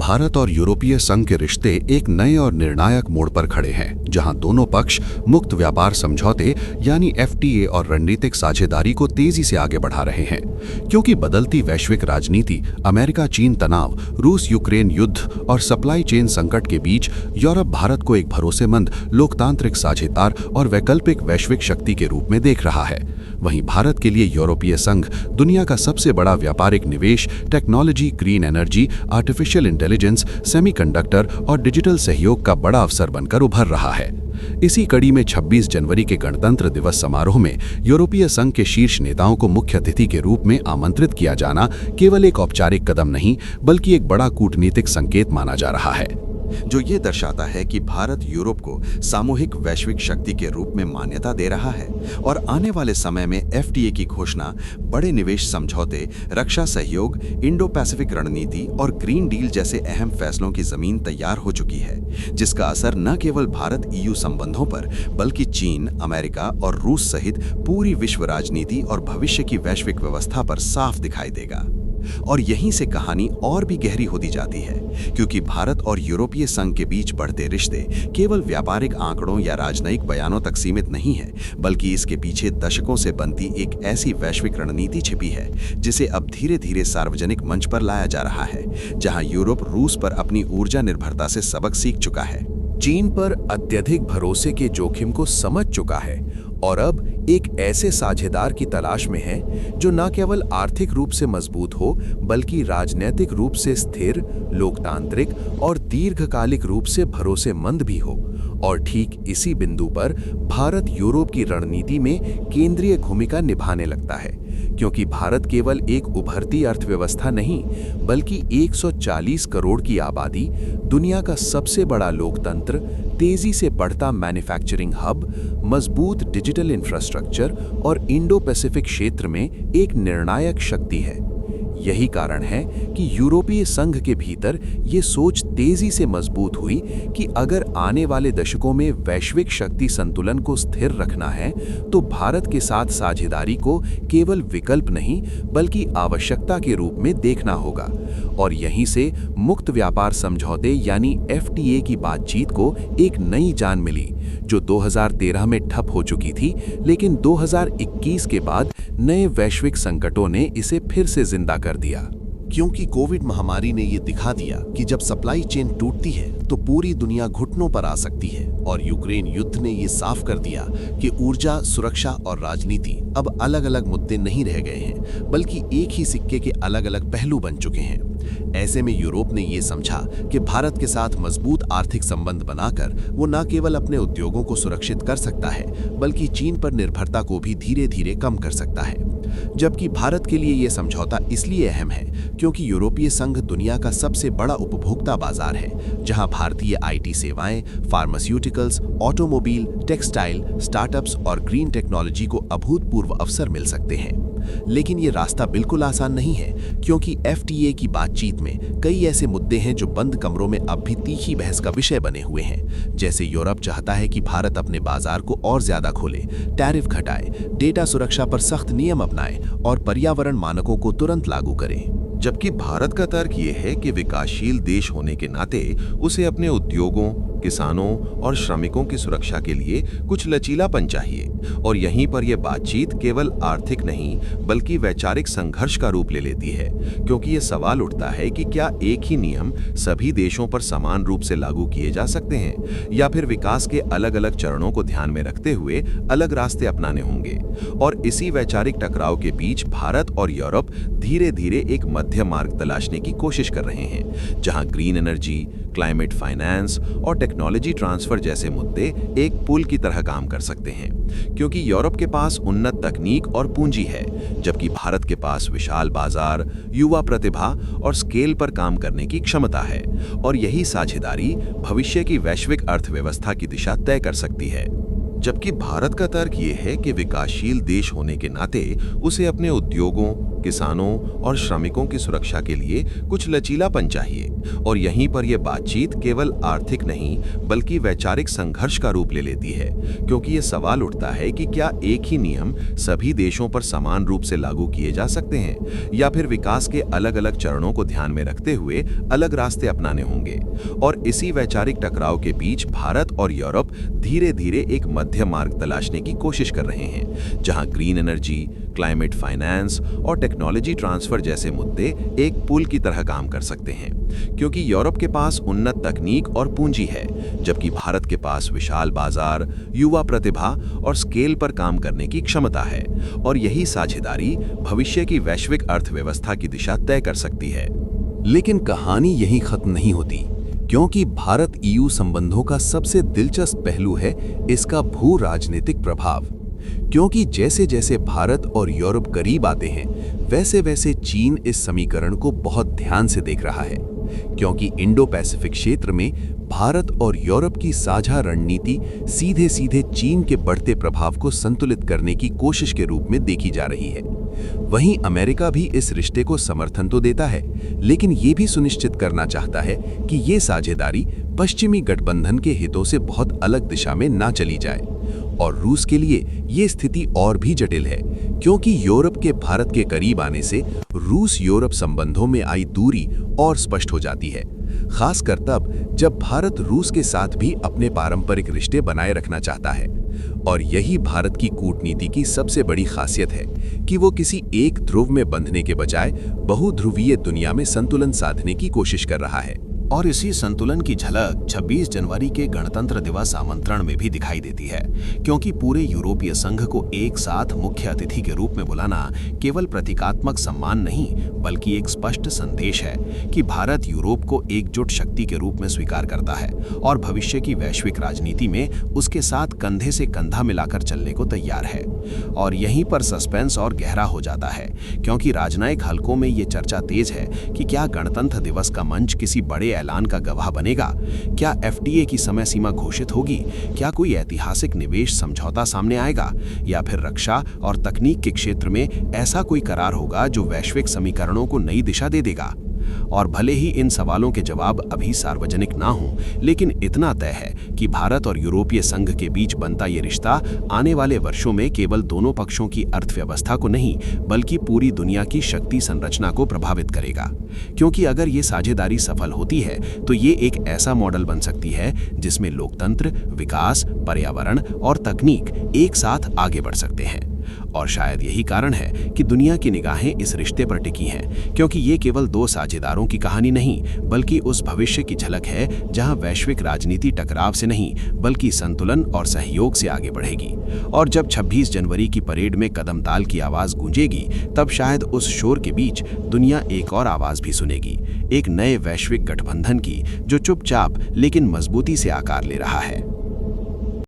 भारत और यूरोपीय संघ के रिश्ते एक नए और निर्णायक मोड़ पर खड़े हैं, जहां दोनों पक्ष मुक्त व्यापार समझौते यानी एफटीए और रणनीतिक साझेदारी को तेजी से आगे बढ़ा रहे हैं। क्योंकि बदलती वैश्विक राजनीति, अमेरिका चीन तनाव, रूस यूक्रेन युद्ध और सप्लाई चेन संकट के बीच यूरोप भारत को एक भरोसेमंद लोकतांत्रिक साझेदार और वैकल्पिक वैश्विक शक्ति के रूप में देख रहा है। वहीं भारत के लिए यूरोपीय संघ दुनिया का सबसे बड़ा व्यापारिक निवेश, technology, green energy, artificial intelligence, semiconductor और डिजिटल सहयोग का बड़ा अवसर बनकर उभर रहा है। इसी कड़ी में 26 जनवरी के गणतंत्र दिवस समारोह में यूरोपीय संघ के शीर्ष नेताओं को मुख्य अतिथि के रूप में आमंत्रित किया जाना केवल एक औपचारिक कदम नहीं, बल्कि एक बड़ा कूटनीतिक संकेत माना जा रहा है, जो ये दर्शाता है कि भारत यूरोप को सामूहिक वैश्विक शक्ति के रूप में मान्यता दे रहा है और आने वाले समय में एफटीए की घोषणा, बड़े निवेश समझौते, रक्षा सहयोग, इंडो पैसिफिक रणनीति और ग्रीन डील जैसे अहम फैसलों की जमीन तैयार हो चुकी है, जिसका असर न केवल भारत ईयू संबंधों पर बल्कि चीन, अमेरिका और रूस सहित पूरी विश्व राजनीति और भविष्य की वैश्विक व्यवस्था पर साफ दिखाई देगा। और यहीं से कहानी और भी गहरी होती जाती है, क्योंकि भारत और यूरोपीय संघ के बीच बढ़ते रिश्ते केवल व्यापारिक आंकड़ों या राजनयिक बयानों तक सीमित नहीं है, बल्कि इसके पीछे दशकों से बनती एक ऐसी वैश्विक रणनीति छिपी है जिसे अब धीरे धीरे सार्वजनिक मंच पर लाया जा रहा है, जहां यूरोप रूस पर अपनी ऊर्जा निर्भरता से सबक सीख चुका है, चीन पर अत्यधिक भरोसे के जोखिम को समझ चुका है और अब एक ऐसे साझेदार की तलाश में है जो न केवल आर्थिक रूप से मजबूत हो, बल्कि राजनीतिक रूप से स्थिर, लोकतांत्रिक और दीर्घकालिक रूप से भरोसेमंद भी हो। और ठीक इसी बिंदु पर भारत यूरोप की रणनीति में केंद्रीय भूमिका निभाने लगता है, क्योंकि भारत केवल एक उभरती अर्थव्यवस्था नहीं, बल्कि 140 करोड़ की आबादी, दुनिया का सबसे बड़ा लोकतंत्र, तेजी से बढ़ता मैन्युफैक्चरिंग हब, मजबूत डिजिटल इंफ्रास्ट्रक्चर और इंडो पैसिफिक क्षेत्र में एक निर्णायक शक्ति है। यही कारण है कि यूरोपीय संघ के भीतर ये सोच तेजी से मजबूत हुई कि अगर आने वाले दशकों में वैश्विक शक्ति संतुलन को स्थिर रखना है, तो भारत के साथ साझेदारी को केवल विकल्प नहीं, बल्कि आवश्यकता के रूप में देखना होगा। और यहीं से मुक्त व्यापार समझौते यानी एफटीए की बातचीत को एक नई जान मिली, जो 2013 में ठप हो चुकी थी, लेकिन 2021 के बाद नए वैश्विक संकटों ने इसे फिर से जिंदा कर दिया। क्योंकि कोविड महामारी ने ये दिखा दिया कि जब सप्लाई चेन टूटती है तो पूरी दुनिया घुटनों पर आ सकती है, और यूक्रेन युद्ध ने ये साफ कर दिया कि ऊर्जा, सुरक्षा और राजनीति अब अलग अलग मुद्दे नहीं रह गए हैं, बल्कि एक ही सिक्के के अलग अलग पहलू बन चुके हैं। ऐसे में यूरोप ने ये समझा कि भारत के साथ मजबूत आर्थिक संबंध बनाकर वो न केवल अपने उद्योगों को सुरक्षित कर सकता है, बल्कि चीन पर निर्भरता को भी धीरे धीरे कम कर सकता है। जबकि भारत के लिए ये समझौता इसलिए अहम है क्योंकि यूरोपीय संघ दुनिया का सबसे बड़ा उपभोक्ता बाजार है, जहां भारतीय आईटी सेवाएं, फार्मास्यूटिकल्स, ऑटोमोबाइल, टेक्सटाइल, स्टार्टअप्स और ग्रीन टेक्नोलॉजी को अभूतपूर्व अवसर मिल सकते हैं। लेकिन ये रास्ता बिल्कुल आसान नहीं है, क्योंकि एफटीए की बातचीत में कई ऐसे मुद्दे हैं जो बंद कमरों में अब भी तीखी बहस का विषय बने हुए हैं। जैसे यूरोप चाहता है कि भारत अपने बाजार को और ज्यादा खोले, टैरिफ घटाए, डेटा सुरक्षा पर सख्त नियम अपनाए और पर्यावरण मानकों को तुरंत लागू करे। जबकि भारत का तर्क ये है कि विकासशील देश होने के नाते उसे अपने उद्योगों, किसानों और श्रमिकों की सुरक्षा के लिए कुछ लचीलापन चाहिए। और यहीं पर यह बातचीत केवल आर्थिक नहीं, बल्कि वैचारिक संघर्ष का रूप ले लेती है, क्योंकि ये सवाल उठता है कि क्या एक ही नियम सभी देशों पर समान रूप से लागू किए जा सकते हैं, या फिर विकास के अलग अलग चरणों को ध्यान में रखते हुए अलग रास्ते अपनाने होंगे। और इसी वैचारिक टकराव के बीच भारत और यूरोप धीरे धीरे एक मध्य मार्ग तलाशने की कोशिश कर रहे हैं, जहां ग्रीन एनर्जी, क्लाइमेट फाइनेंस और टेक्नोलॉजी ट्रांसफर जैसे मुद्दे एक पुल की तरह काम कर सकते हैं, क्योंकि यूरोप के पास उन्नत तकनीक और पूंजी है, जबकि भारत के पास विशाल बाजार, युवा प्रतिभा और स्केल पर काम करने की क्षमता है। और यही साझेदारी भविष्य की वैश्विक अर्थव्यवस्था की दिशा तय कर सकती है। जबकि भारत का तर्क ये है कि विकासशील देश होने के नाते उसे अपने उद्योगों, किसानों और श्रमिकों की सुरक्षा के लिए कुछ लचीलापन चाहिए। और यहीं पर यह बातचीत केवल आर्थिक नहीं बल्कि वैचारिक संघर्ष का रूप ले लेती है, क्योंकि ये सवाल उठता है कि क्या एक ही नियम सभी देशों पर समान रूप से लागू किए जा सकते हैं, या फिर विकास के अलग-अलग चरणों को ध्यान में रखते हुए अलग रास्ते अपनाने होंगे। और इसी वैचारिक टकराव के बीच भारत और यूरोप धीरे-धीरे एक मध्य मार्ग तलाशने की कोशिश कर रहे हैं, जहां ग्रीन एनर्जी, क्लाइमेट फाइनेंस और टेक्नोलॉजी ट्रांसफर जैसे मुद्दे एक पुल की तरह काम कर सकते हैं। क्योंकि यूरोप के पास उन्नत तकनीक और पूंजी है, जबकि भारत के पास विशाल बाजार, युवा प्रतिभा और स्केल पर काम करने की क्षमता है। और यही साझेदारी भविष्य की वैश्विक अर्थव्यवस्था की दिशा तय कर सकती है। लेकिन कहानी यहीं खत्म नहीं होती, क्योंकि भारत EU संबंधों का सबसे दिलचस्प पहलू है इसका भू राजनीतिक प्रभाव। क्योंकि जैसे जैसे भारत और यूरोप करीब आते हैं, वैसे वैसे चीन इस समीकरण को बहुत ध्यान से देख रहा है। क्योंकि इंडो पैसिफिक क्षेत्र में भारत और यूरोप की साझा रणनीति सीधे सीधे चीन के बढ़ते प्रभाव को संतुलित करने की कोशिश के रूप में देखी जा रही है। वहीं अमेरिका भी इस रिश्ते को समर्थन तो देता है, लेकिन ये भी सुनिश्चित करना चाहता है कि ये साझेदारी पश्चिमी गठबंधन के हितों से बहुत अलग दिशा में ना चली जाए। और रूस के लिए ये स्थिति और भी जटिल है, क्योंकि यूरोप के भारत के करीब आने से रूस यूरोप संबंधों में आई दूरी और स्पष्ट हो जाती है, खासकर तब जब भारत रूस के साथ भी अपने पारंपरिक रिश्ते बनाए रखना चाहता है। और यही भारत की कूटनीति की सबसे बड़ी खासियत है कि वो किसी एक ध्रुव में बंधने के बजाय बहुध्रुवीय दुनिया में संतुलन साधने की कोशिश कर रहा है। और इसी संतुलन की झलक 26 जनवरी के गणतंत्र दिवस आमंत्रण में भी दिखाई देती है, क्योंकि पूरे यूरोपीय संघ को एक साथ मुख्य अतिथि के रूप में बुलाना केवल प्रतीकात्मक सम्मान नहीं, बल्कि एक स्पष्ट संदेश है कि भारत यूरोप को एकजुट शक्ति के रूप में स्वीकार करता है और भविष्य की वैश्विक राजनीति में उसके साथ कंधे से कंधा मिलाकर चलने को तैयार है। और यहीं पर सस्पेंस और गहरा हो जाता है, क्योंकि राजनयिक हलकों में ये चर्चा तेज है कि क्या गणतंत्र दिवस का मंच किसी बड़े ऐलान का गवाह बनेगा, क्या FTA की समय सीमा घोषित होगी, क्या कोई ऐतिहासिक निवेश समझौता सामने आएगा, या फिर रक्षा और तकनीक के क्षेत्र में ऐसा कोई करार होगा जो वैश्विक समीकरणों को नई दिशा दे देगा। और भले ही इन सवालों के जवाब अभी सार्वजनिक ना हों, लेकिन इतना तय है कि भारत और यूरोपीय संघ के बीच बनता ये रिश्ता आने वाले वर्षों में केवल दोनों पक्षों की अर्थव्यवस्था को नहीं, बल्कि पूरी दुनिया की शक्ति संरचना को प्रभावित करेगा। क्योंकि अगर ये साझेदारी सफल होती है तो ये एक ऐसा मॉडल बन सकती है जिसमें लोकतंत्र, विकास, पर्यावरण और तकनीक एक साथ आगे बढ़ सकते हैं। और शायद यही कारण है कि दुनिया की निगाहें इस रिश्ते पर टिकी हैं, क्योंकि ये केवल दो साझेदारों की कहानी नहीं, बल्कि उस भविष्य की झलक है जहां वैश्विक राजनीति टकराव से नहीं, बल्कि संतुलन और सहयोग से आगे बढ़ेगी। और जब 26 जनवरी की परेड में कदम ताल की आवाज गूंजेगी, तब शायद उस शोर के बीच दुनिया एक और आवाज भी सुनेगी, एक नए वैश्विक गठबंधन की, जो चुपचाप लेकिन मजबूती से आकार ले रहा है।